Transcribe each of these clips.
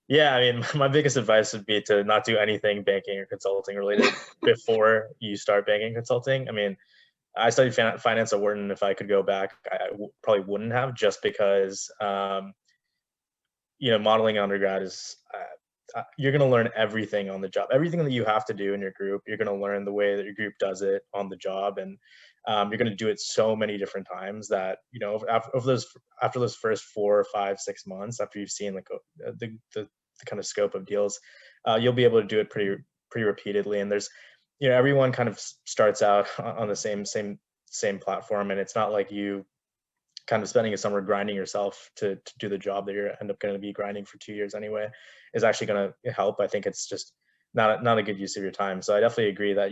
Yeah, I mean, my biggest advice would be to not do anything banking or consulting related before you start banking consulting. I mean, I studied finance at Wharton. If I could go back, probably wouldn't have, just because modeling undergrad is you're going to learn everything on the job, everything that you have to do in your group. You're going to learn the way that your group does it on the job, and you're going to do it so many different times that after those first 4, 5, 6 months, after you've seen like the kind of scope of deals, you'll be able to do it pretty repeatedly. And there's everyone kind of starts out on the same platform, and it's not like you kind of spending a summer grinding yourself to do the job that you're end up going to be grinding for 2 years anyway is actually going to help. I think it's just not a good use of your time. So I definitely agree that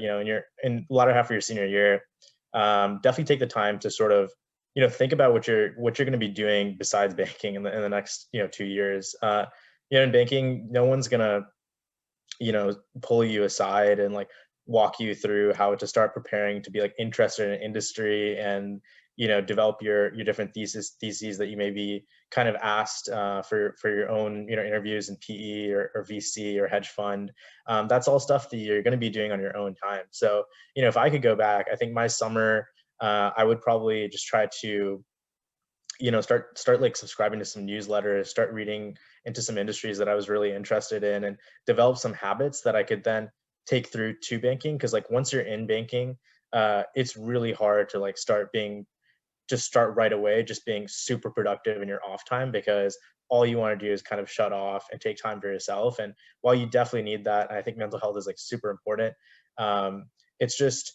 in the latter half of your senior year, definitely take the time to sort of think about what you're going to be doing besides banking in the next 2 years. In banking, no one's gonna pull you aside and like walk you through how to start preparing to be like interested in industry, and develop your different theses that you may be kind of asked for your own interviews in PE or VC or hedge fund. That's all stuff that you're going to be doing on your own time. So if I could go back, I think my summer, I would probably just try to start like subscribing to some newsletters, start reading into some industries that I was really interested in, and develop some habits that I could then take through to banking. Because like once you're in banking, it's really hard to like start right away just being super productive in your off time, because all you want to do is kind of shut off and take time for yourself. And while you definitely need that, I think mental health is like super important. It's just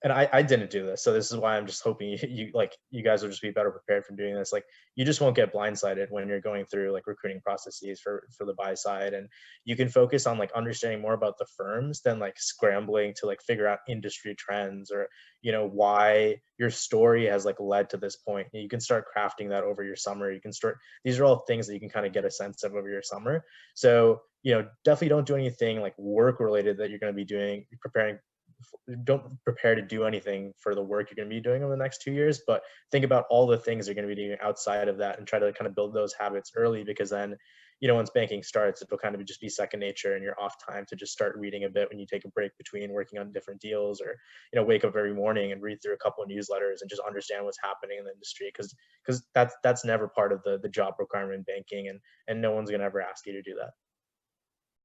and I didn't do this, so this is why I'm just hoping you guys will just be better prepared from doing this. Like, you just won't get blindsided when you're going through like recruiting processes for the buy side, and you can focus on like understanding more about the firms than like scrambling to like figure out industry trends, or why your story has like led to this point. You can start crafting that over your summer. These are all things that you can kind of get a sense of over your summer. So definitely don't do anything like work related that you're going to be doing preparing don't prepare to do anything for the work you're going to be doing over the next 2 years, but think about all the things you're going to be doing outside of that and try to kind of build those habits early, because then once banking starts, it'll kind of just be second nature in your off time to just start reading a bit when you take a break between working on different deals, or wake up every morning and read through a couple of newsletters and just understand what's happening in the industry, because that's never part of the job requirement in banking, and no one's going to ever ask you to do that.